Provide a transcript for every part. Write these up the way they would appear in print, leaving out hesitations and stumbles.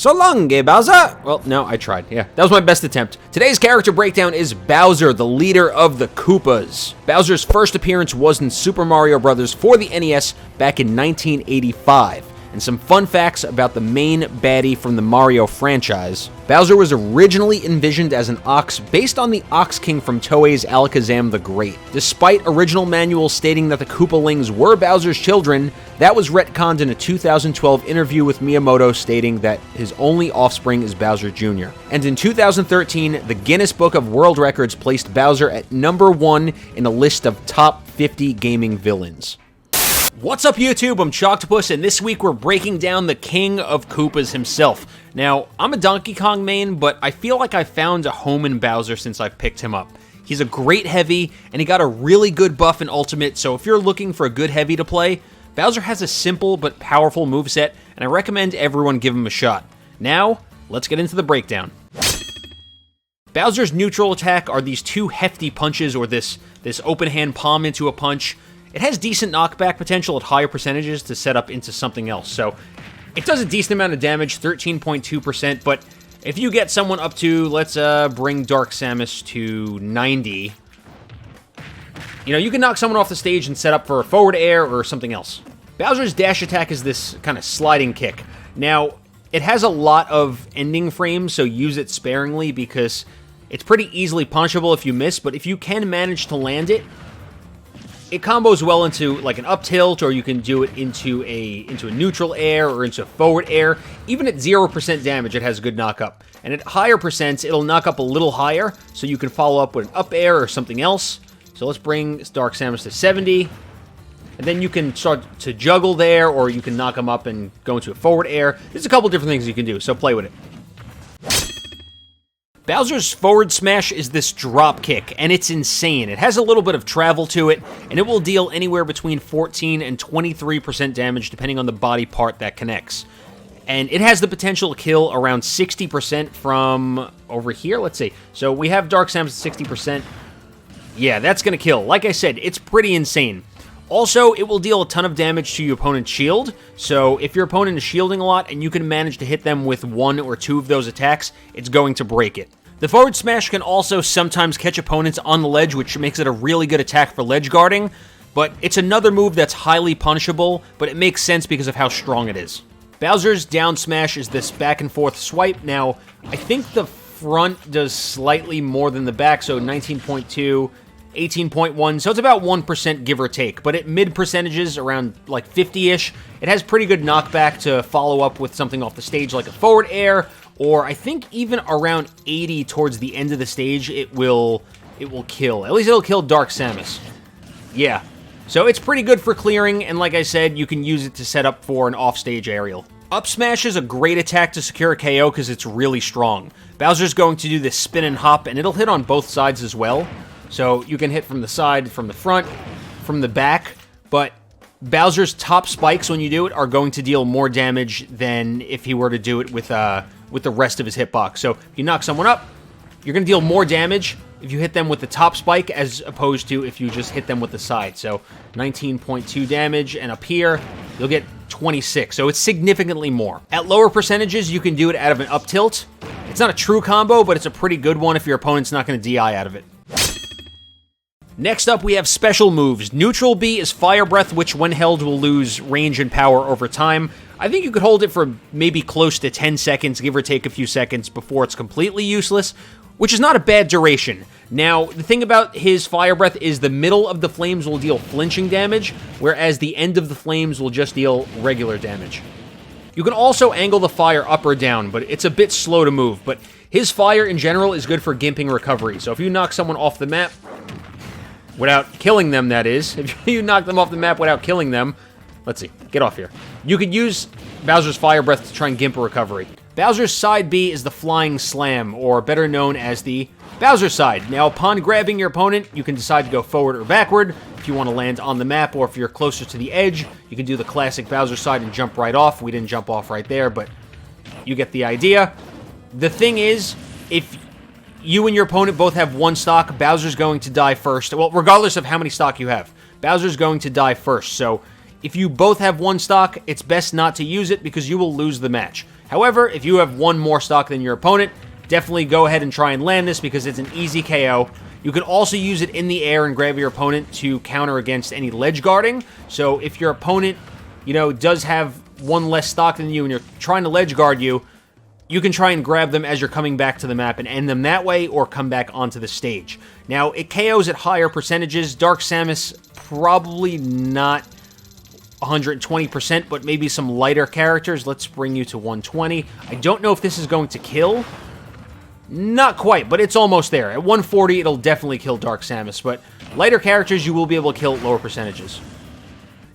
So long, Bowser! Well, no, I tried. Yeah, that was my best attempt. Today's character breakdown is Bowser, the leader of the Koopas. Bowser's first appearance was in Super Mario Bros. For the NES back in 1985. And some fun facts about the main baddie from the Mario franchise. Bowser was originally envisioned as an ox based on the Ox King from Toei's Alakazam the Great. Despite original manuals stating that the Koopalings were Bowser's children, that was retconned in a 2012 interview with Miyamoto stating that his only offspring is Bowser Jr. And in 2013, the Guinness Book of World Records placed Bowser at #1 in a list of top 50 gaming villains. What's up, YouTube? I'm Choctopus, and this week we're breaking down the king of Koopas himself. Now, I'm a Donkey Kong main, but I feel like I've found a home in Bowser since I've picked him up. He's a great heavy, and he got a really good buff in Ultimate, so if you're looking for a good heavy to play, Bowser has a simple but powerful moveset, and I recommend everyone give him a shot. Now, let's get into the breakdown. Bowser's neutral attack are these two hefty punches, or this open hand palm into a punch. It has decent knockback potential at higher percentages to set up into something else, so it does a decent amount of damage, 13.2%, but if you get someone up to, let's bring Dark Samus to 90, you can knock someone off the stage and set up for a forward air or something else. Bowser's dash attack is this kind of sliding kick. Now, it has a lot of ending frames, so use it sparingly because it's pretty easily punishable if you miss, but if you can manage to land it, it combos well into like an up tilt, or you can do it into a neutral air or into forward air. Even at 0% damage, it has good knock up. And at higher percents, it'll knock up a little higher, so you can follow up with an up air or something else. So let's bring Dark Samus to 70. And then you can start to juggle there, or you can knock him up and go into a forward air. There's a couple different things you can do, so play with it. Bowser's forward smash is this drop kick, and it's insane. It has a little bit of travel to it, and it will deal anywhere between 14 and 23% damage depending on the body part that connects. And it has the potential to kill around 60% from over here. Let's see. So we have Dark Samus at 60%. Yeah, that's going to kill. Like I said, it's pretty insane. Also, it will deal a ton of damage to your opponent's shield, so if your opponent is shielding a lot and you can manage to hit them with one or two of those attacks, it's going to break it. The forward smash can also sometimes catch opponents on the ledge, which makes it a really good attack for ledge guarding, but it's another move that's highly punishable, but it makes sense because of how strong it is. Bowser's down smash is this back and forth swipe. Now, I think the front does slightly more than the back, so 19.2, 18.1, so it's about 1% give or take, but at mid percentages, around like 50-ish, it has pretty good knockback to follow up with something off the stage like a forward air, or I think even around 80 towards the end of the stage, it will kill. At least it'll kill Dark Samus. Yeah, so it's pretty good for clearing, and like I said, you can use it to set up for an off-stage aerial. Up smash is a great attack to secure a KO because it's really strong. Bowser's going to do this spin and hop, and it'll hit on both sides as well. So you can hit from the side, from the front, from the back, but Bowser's top spikes when you do it are going to deal more damage than if he were to do it with the rest of his hitbox. So if you knock someone up, you're going to deal more damage if you hit them with the top spike as opposed to if you just hit them with the side. So 19.2 damage, and up here, you'll get 26, so it's significantly more. At lower percentages, you can do it out of an up tilt. It's not a true combo, but it's a pretty good one if your opponent's not going to DI out of it. Next up, we have special moves. Neutral B is Fire Breath, which when held will lose range and power over time. I think you could hold it for maybe close to 10 seconds, give or take a few seconds, before it's completely useless, which is not a bad duration. Now, the thing about his Fire Breath is the middle of the flames will deal flinching damage, whereas the end of the flames will just deal regular damage. You can also angle the fire up or down, but it's a bit slow to move. But his fire in general is good for gimping recovery, so if you knock someone off the map, without killing them, that is. If you knock them off the map without killing them, let's see, get off here. You could use Bowser's Fire Breath to try and gimp a recovery. Bowser's side B is the Flying Slam, or better known as the Bowser side. Now, upon grabbing your opponent, you can decide to go forward or backward. If you want to land on the map, or if you're closer to the edge, you can do the classic Bowser side and jump right off. We didn't jump off right there, but you get the idea. The thing is, if you and your opponent both have one stock, Bowser's going to die first. Well, regardless of how many stock you have, Bowser's going to die first. So if you both have one stock, it's best not to use it because you will lose the match. However, if you have one more stock than your opponent, definitely go ahead and try and land this because it's an easy KO. You can also use it in the air and grab your opponent to counter against any ledge guarding. So if your opponent, does have one less stock than you and you're trying to ledge guard you, you can try and grab them as you're coming back to the map and end them that way or come back onto the stage. Now, it KOs at higher percentages. Dark Samus, probably not 120%, but maybe some lighter characters. Let's bring you to 120. I don't know if this is going to kill. Not quite, but it's almost there. At 140, it'll definitely kill Dark Samus, but lighter characters you will be able to kill at lower percentages.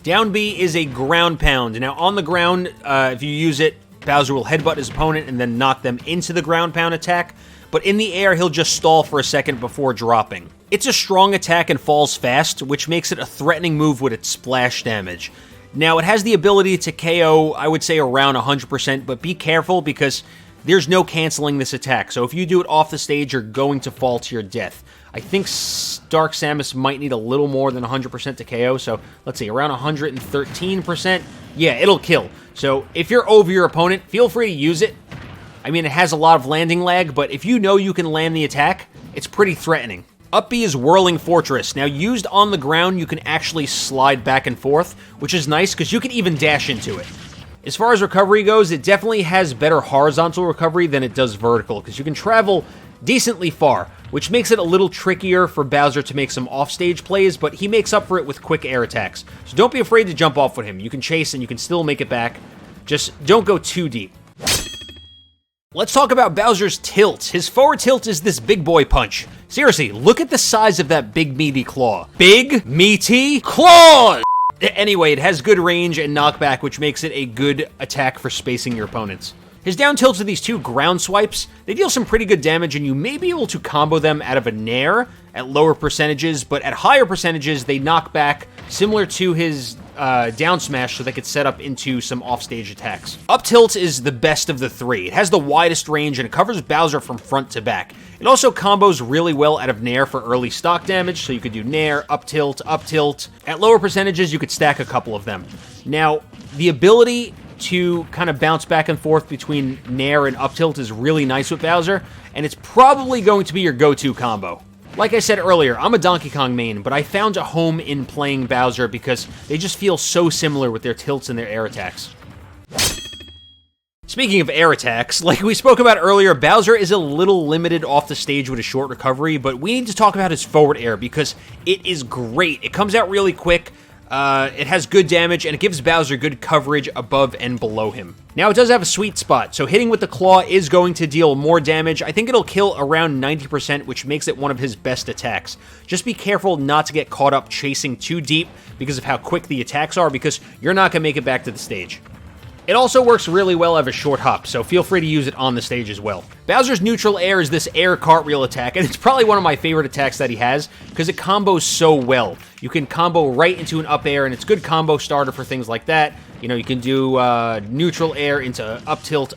Down B is a ground pound. Now, on the ground, if you use it, Bowser will headbutt his opponent and then knock them into the ground pound attack, but in the air, he'll just stall for a second before dropping. It's a strong attack and falls fast, which makes it a threatening move with its splash damage. Now, it has the ability to KO, I would say, around 100%, but be careful because there's no canceling this attack, so if you do it off the stage, you're going to fall to your death. I think Dark Samus might need a little more than 100% to KO, so let's see, around 113%. Yeah, it'll kill. So if you're over your opponent, feel free to use it. I mean, it has a lot of landing lag, but if you know you can land the attack, it's pretty threatening. Up B is Whirling Fortress. Now, used on the ground, you can actually slide back and forth, which is nice because you can even dash into it. As far as recovery goes, it definitely has better horizontal recovery than it does vertical, because you can travel decently far, which makes it a little trickier for Bowser to make some offstage plays, but he makes up for it with quick air attacks. So don't be afraid to jump off with him. You can chase and you can still make it back. Just don't go too deep. Let's talk about Bowser's tilt. His forward tilt is this big boy punch. Seriously, look at the size of that big meaty claw. Big, meaty claws! Anyway, it has good range and knockback, which makes it a good attack for spacing your opponents. His down tilts are these two ground swipes. They deal some pretty good damage, and you may be able to combo them out of a nair at lower percentages, but at higher percentages, they knock back, similar to his down smash, so they could set up into some offstage attacks. Up tilt is the best of the three. It has the widest range, and it covers Bowser from front to back. It also combos really well out of nair for early stock damage, so you could do nair, up tilt, up tilt. At lower percentages, you could stack a couple of them. Now, the ability to kind of bounce back and forth between nair and up tilt is really nice with Bowser, and it's probably going to be your go-to combo. Like I said earlier, I'm a Donkey Kong main, but I found a home in playing Bowser because they just feel so similar with their tilts and their air attacks. Speaking of air attacks, like we spoke about earlier, Bowser is a little limited off the stage with a short recovery, but we need to talk about his forward air because it is great. It comes out really quick. It has good damage, and it gives Bowser good coverage above and below him. Now, it does have a sweet spot, so hitting with the claw is going to deal more damage. I think it'll kill around 90%, which makes it one of his best attacks. Just be careful not to get caught up chasing too deep because of how quick the attacks are, because you're not going to make it back to the stage. It also works really well out of a short hop, so feel free to use it on the stage as well. Bowser's neutral air is this air cartwheel attack, and it's probably one of my favorite attacks that he has, because it combos so well. You can combo right into an up air, and it's good combo starter for things like that. You know, you can do neutral air into up tilt,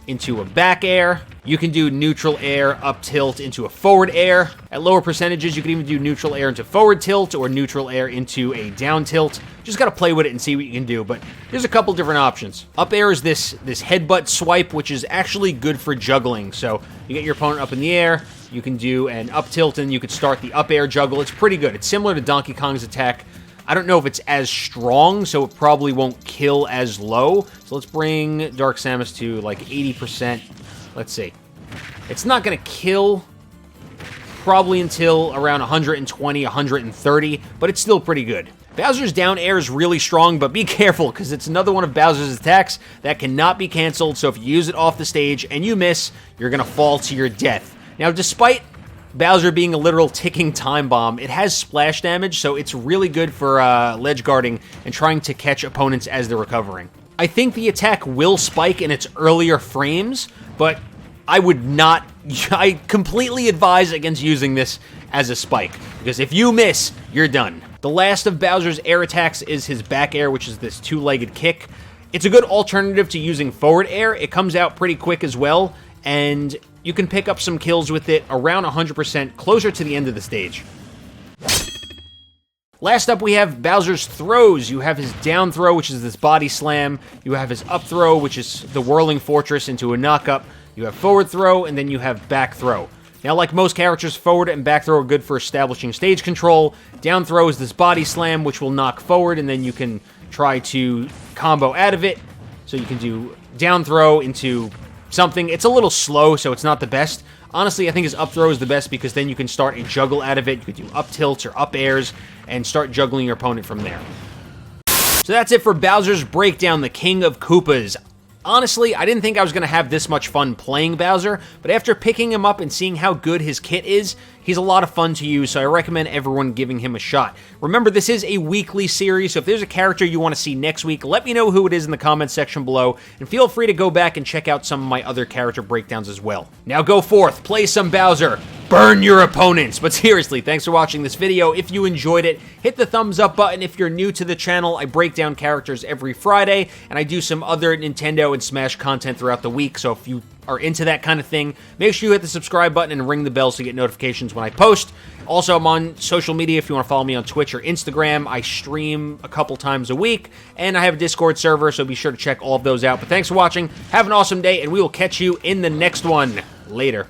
into a back air. You can do neutral air, up tilt, into a forward air. At lower percentages, you can even do neutral air into forward tilt or neutral air into a down tilt. Just gotta play with it and see what you can do, but there's a couple different options. Up air is this headbutt swipe, which is actually good for juggling. So you get your opponent up in the air, you can do an up tilt, and you could start the up air juggle. It's pretty good. It's similar to Donkey Kong's attack. I don't know if it's as strong, so it probably won't kill as low. So let's bring Dark Samus to like 80%. Let's see. It's not going to kill probably until around 120, 130, but it's still pretty good. Bowser's down air is really strong, but be careful because it's another one of Bowser's attacks that cannot be canceled, so if you use it off the stage and you miss, you're going to fall to your death. Now, despite Bowser being a literal ticking time bomb, it has splash damage, so it's really good for ledge guarding and trying to catch opponents as they're recovering. I think the attack will spike in its earlier frames, but I completely advise against using this as a spike, because if you miss, you're done. The last of Bowser's air attacks is his back air, which is this two-legged kick. It's a good alternative to using forward air. It comes out pretty quick as well, and you can pick up some kills with it around 100%, closer to the end of the stage. Last up, we have Bowser's throws. You have his down throw, which is this body slam. You have his up throw, which is the whirling fortress into a knock-up. You have forward throw, and then you have back throw. Now, like most characters, forward and back throw are good for establishing stage control. Down throw is this body slam, which will knock forward, and then you can try to combo out of it. So you can do down throw into something. It's a little slow, so it's not the best. Honestly, I think his up throw is the best because then you can start a juggle out of it. You could do up tilts or up airs and start juggling your opponent from there. So that's it for Bowser's Breakdown, the King of Koopas. Honestly, I didn't think I was going to have this much fun playing Bowser, but after picking him up and seeing how good his kit is, he's a lot of fun to use, so I recommend everyone giving him a shot. Remember, this is a weekly series, so if there's a character you want to see next week, let me know who it is in the comments section below, and feel free to go back and check out some of my other character breakdowns as well. Now go forth, play some Bowser, burn your opponents! But seriously, thanks for watching this video. If you enjoyed it, hit the thumbs up button. If you're new to the channel, I break down characters every Friday, and I do some other Nintendo and Smash content throughout the week, so if you are into that kind of thing, make sure you hit the subscribe button and ring the bell so you get notifications when I post. Also, I'm on social media if you want to follow me on Twitch or Instagram. I stream a couple times a week, and I have a Discord server, so be sure to check all of those out. But thanks for watching, have an awesome day, and we will catch you in the next one. Later.